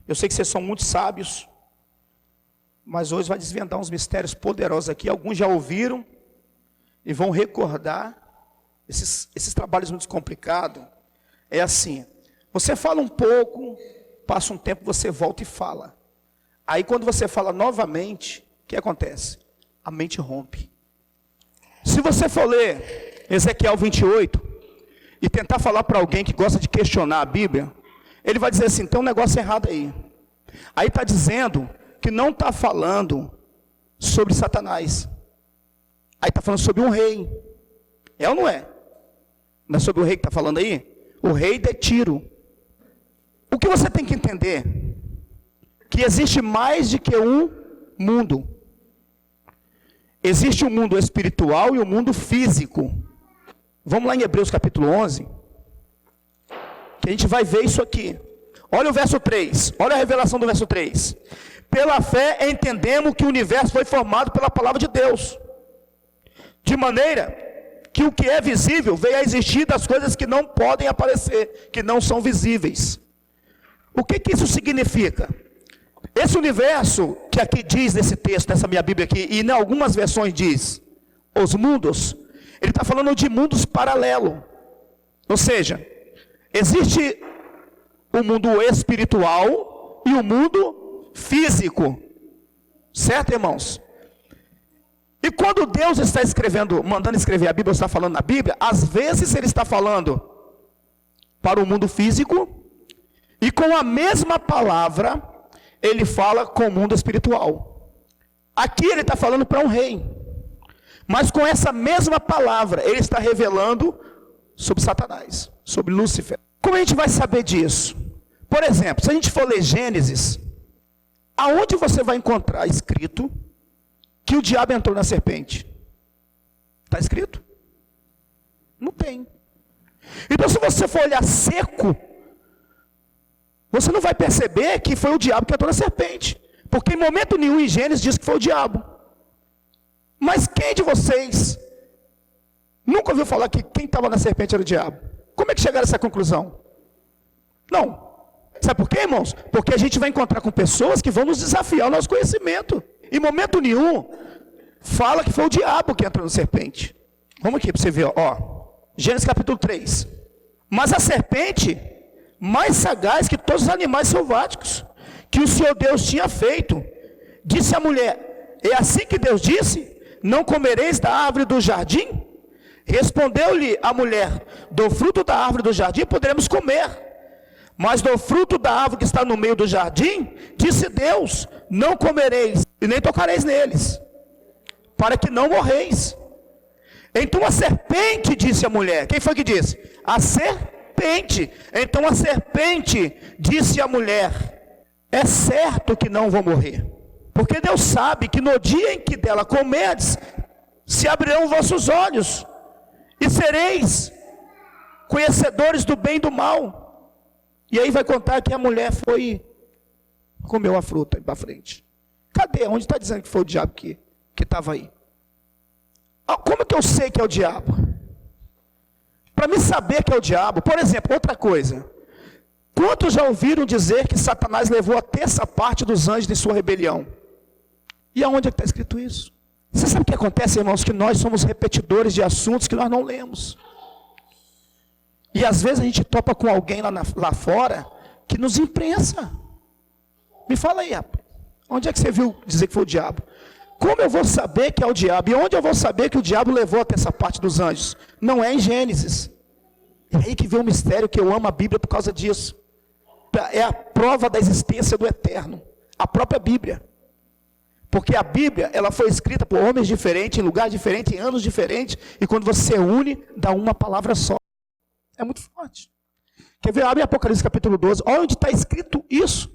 Eu sei que vocês são muito sábios, mas hoje vai desvendar uns mistérios poderosos aqui. Alguns já ouviram e vão recordar esses trabalhos muito complicados. É assim, você fala um pouco, passa um tempo, você volta e fala. Aí quando você fala novamente, o que acontece? A mente rompe. Se você for ler Ezequiel 28 e tentar falar para alguém que gosta de questionar a Bíblia, ele vai dizer assim, tem um negócio errado aí. Aí está dizendo que não está falando sobre Satanás. Aí está falando sobre um rei. É ou não é? Não é sobre o rei que está falando aí? O rei de Tiro. O que você tem que entender? Que existe mais do que um mundo. Existe o mundo espiritual e o mundo físico. Vamos lá em Hebreus capítulo 11. Que a gente vai ver isso aqui. Olha o verso 3. Olha a revelação do verso 3. Pela fé entendemos que o universo foi formado pela palavra de Deus. De maneira que o que é visível veio a existir das coisas que não podem aparecer, que não são visíveis. O que isso significa? Esse universo que aqui diz nesse texto, nessa minha Bíblia aqui, e em algumas versões diz, os mundos, ele está falando de mundos paralelos. Ou seja, existe o mundo espiritual e o mundo físico. Certo, irmãos? E quando Deus está escrevendo, mandando escrever a Bíblia, está falando na Bíblia, às vezes ele está falando para o mundo físico, e com a mesma palavra, ele fala com o mundo espiritual. Aqui ele está falando para um rei, mas com essa mesma palavra, ele está revelando sobre Satanás, sobre Lúcifer. Como a gente vai saber disso? Por exemplo, se a gente for ler Gênesis, aonde você vai encontrar escrito que o diabo entrou na serpente? Está escrito? Não tem. Então se você for olhar seco, você não vai perceber que foi o diabo que entrou na serpente. Porque em momento nenhum em Gênesis diz que foi o diabo. Mas quem de vocês nunca ouviu falar que quem estava na serpente era o diabo? Como é que chegaram a essa conclusão? Não. Sabe por quê, irmãos? Porque a gente vai encontrar com pessoas que vão nos desafiar o nosso conhecimento. Em momento nenhum, fala que foi o diabo que entrou na serpente. Vamos aqui para você ver, ó. Gênesis capítulo 3. Mas a serpente, mais sagaz que todos os animais selváticos, que o Senhor Deus tinha feito, disse à mulher, é assim que Deus disse, não comereis da árvore do jardim? Respondeu-lhe a mulher, do fruto da árvore do jardim poderemos comer. Mas do fruto da árvore que está no meio do jardim, disse Deus, não comereis, e nem tocareis neles, para que não morreis. Então a serpente disse à mulher, quem foi que disse? A serpente. Então a serpente disse à mulher, é certo que não vão morrer, porque Deus sabe que no dia em que dela comerdes, se abrirão vossos olhos, e sereis conhecedores do bem e do mal. E aí vai contar que a mulher foi, comeu a fruta para frente. Cadê? Onde está dizendo que foi o diabo que estava aí? Como que eu sei que é o diabo? Para me saber que é o diabo, por exemplo, outra coisa. Quantos já ouviram dizer que Satanás levou a terça parte dos anjos de sua rebelião? E aonde é que está escrito isso? Você sabe o que acontece, irmãos? Que nós somos repetidores de assuntos que nós não lemos. E às vezes a gente topa com alguém lá fora que nos imprensa. Me fala aí, rapaz. Onde é que você viu dizer que foi o diabo? Como eu vou saber que é o diabo? E onde eu vou saber que o diabo levou até essa parte dos anjos? Não é em Gênesis. É aí que vem o mistério, que eu amo a Bíblia por causa disso. É a prova da existência do eterno. A própria Bíblia. Porque a Bíblia, ela foi escrita por homens diferentes, em lugares diferentes, em anos diferentes. E quando você une, dá uma palavra só. É muito forte. Quer ver? Abre Apocalipse capítulo 12. Olha onde está escrito isso.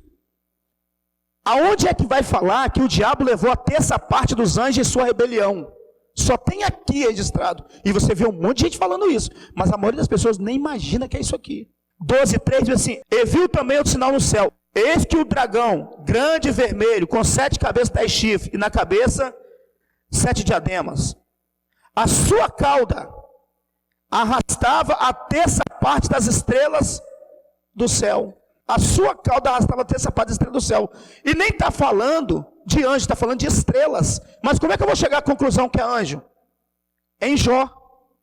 Aonde é que vai falar que o diabo levou a terça parte dos anjos em sua rebelião? Só tem aqui registrado. E você vê um monte de gente falando isso. Mas a maioria das pessoas nem imagina que é isso aqui. 12:3 diz assim, e viu também outro sinal no céu. Eis que o dragão, grande e vermelho, com 7 cabeças e 10 chifres, e na cabeça 7 diademas. A sua cauda arrastava a terça parte das estrelas do céu. A sua cauda arrastava a terça parte da estrela do céu. E nem está falando de anjo, está falando de estrelas. Mas como é que eu vou chegar à conclusão que é anjo? Em Jó.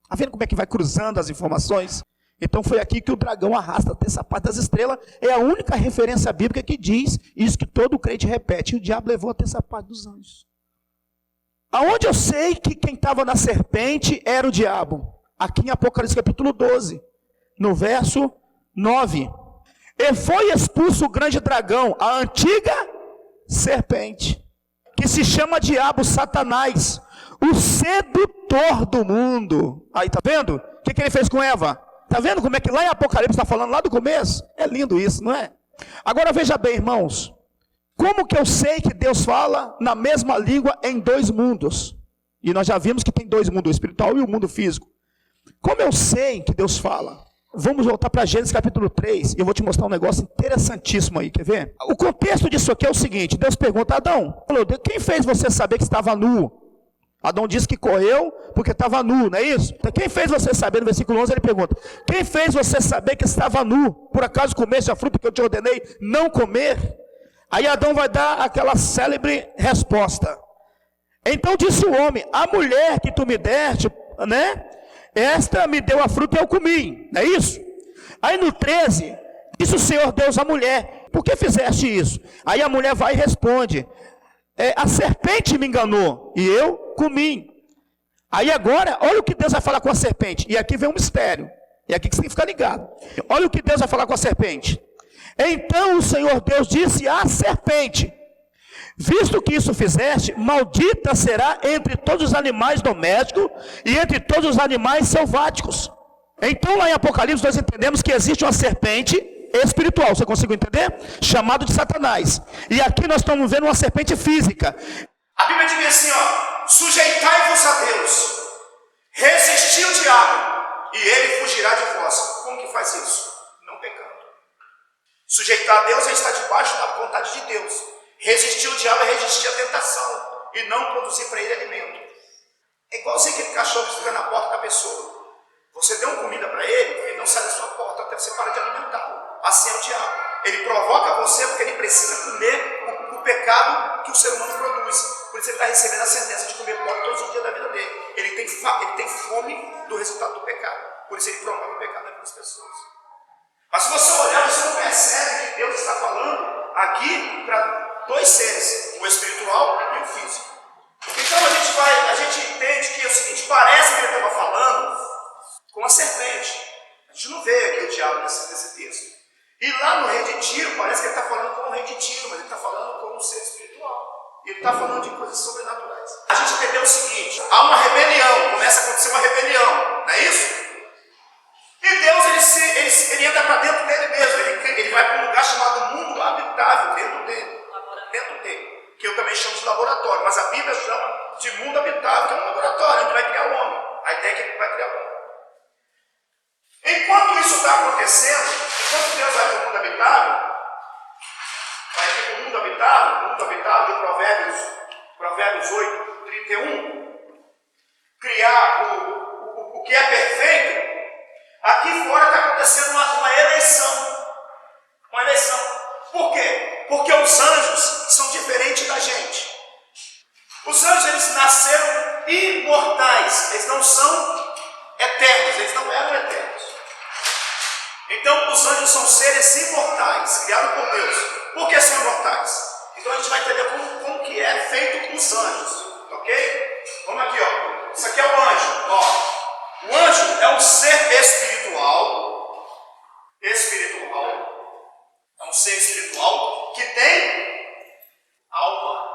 Está vendo como é que vai cruzando as informações? Então foi aqui que o dragão arrasta a terça parte das estrelas. É a única referência bíblica que diz isso que todo crente repete. E o diabo levou a terça parte dos anjos. Aonde eu sei que quem estava na serpente era o diabo? Aqui em Apocalipse capítulo 12, no verso 9. E foi expulso o grande dragão, a antiga serpente, que se chama diabo, Satanás, o sedutor do mundo. Aí, tá vendo? O que ele fez com Eva? Tá vendo como é que lá em Apocalipse está falando lá do começo? É lindo isso, não é? Agora veja bem, irmãos. Como que eu sei que Deus fala na mesma língua em dois mundos? E nós já vimos que tem dois mundos, o espiritual e o mundo físico. Como eu sei que Deus fala? Vamos voltar para Gênesis capítulo 3, e eu vou te mostrar um negócio interessantíssimo aí, quer ver? O contexto disso aqui é o seguinte, Deus pergunta, Adão, quem fez você saber que estava nu? Adão disse que correu porque estava nu, não é isso? Então, quem fez você saber, no versículo 11 ele pergunta, quem fez você saber que estava nu? Por acaso comeste a fruta que eu te ordenei não comer? Aí Adão vai dar aquela célebre resposta. Então disse o homem, a mulher que tu me deste, né? Esta me deu a fruta e eu comi, não é isso? Aí no 13, disse o Senhor Deus à mulher, por que fizeste isso? Aí a mulher vai e responde, a serpente me enganou e eu comi. Aí agora, olha o que Deus vai falar com a serpente. E aqui vem um mistério, e aqui que você tem que ficar ligado. Olha o que Deus vai falar com a serpente. Então o Senhor Deus disse à serpente, visto que isso fizeste, maldita será entre todos os animais domésticos e entre todos os animais selváticos. Então lá em Apocalipse nós entendemos que existe uma serpente espiritual, você conseguiu entender? Chamado de Satanás. E aqui nós estamos vendo uma serpente física. A Bíblia diz assim, ó, sujeitai-vos a Deus, resisti o diabo, e ele fugirá de vós. Como que faz isso? Não pecando. Sujeitar a Deus é estar debaixo da vontade de Deus. Resistir o diabo é resistir à tentação e não produzir para ele alimento. É igualzinho aquele cachorro que fica na porta da pessoa. Você deu uma comida para ele, ele não sai da sua porta até você parar de alimentá-lo. Assim é o diabo. Ele provoca você porque ele precisa comer o pecado que o ser humano produz. Por isso ele está recebendo a sentença de comer pó todos os dias da vida dele. Ele tem fome do resultado do pecado. Por isso ele promove o pecado das pessoas. Mas se você olhar, você não percebe que Deus está falando aqui para dois seres, o espiritual e o físico. Então a gente entende que é o seguinte, parece que ele estava falando com a serpente. A gente não vê aqui o diabo nesse texto. E lá no rei de Tiro, parece que ele está falando com o rei de Tiro, mas ele está falando com um ser espiritual. E ele está falando de coisas sobrenaturais. A gente entendeu o seguinte, há uma rebelião, começa a acontecer uma rebelião, não é isso? E Deus, ele entra para dentro dele mesmo, ele vai para um lugar chamado mundo habitável, dentro dele, que eu também chamo de laboratório, mas a Bíblia chama de mundo habitável, que é um laboratório, onde vai criar o homem. A ideia é que ele vai criar o homem. Enquanto isso está acontecendo, enquanto Deus vai para o mundo habitável, vai para o mundo habitável de Provérbios 8, 31, criar o que é perfeito. Aqui fora está acontecendo uma eleição. Uma eleição. Por quê? Porque os anjos são diferentes da gente. Os anjos, eles nasceram imortais. Eles não são eternos. Eles não eram eternos. Então, os anjos são seres imortais, criados por Deus. Por que são imortais? Então, a gente vai entender como que é feito os anjos. Ok? Vamos aqui, ó. Isso aqui é o anjo. Ó. O anjo é um ser espiritual, é um ser espiritual que tem alma.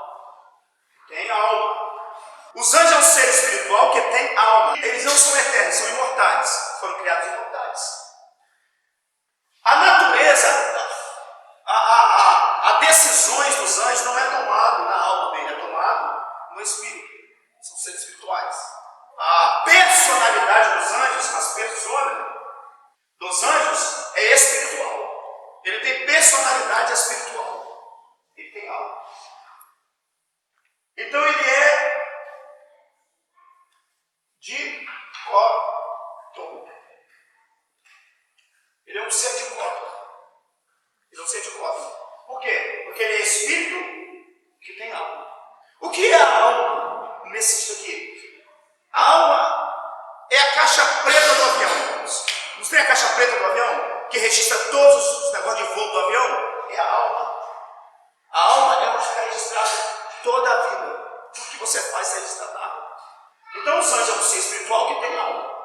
Os anjos é um ser espiritual que tem alma. Eles não são eternos, são imortais. Foram criados imortais. A natureza, a decisões dos anjos não é tomado na alma dele, é tomado no espírito. São seres espirituais. A personalidade dos anjos, as personas dos anjos é espiritual. Ele tem personalidade espiritual. Ele tem alma. Então ele é de cóton. Ele é um ser de cóton. Ele é um Porque ele é espírito que tem alma. O que é a alma nesse sentido aqui? A alma é a caixa preta do avião. Não tem a caixa preta do avião? Que registra todos os negócios de voo do avião? É a alma. A alma é onde fica registrada toda a vida. Tudo que você faz é registrado na alma. Então os anjos é um ser espiritual que tem alma.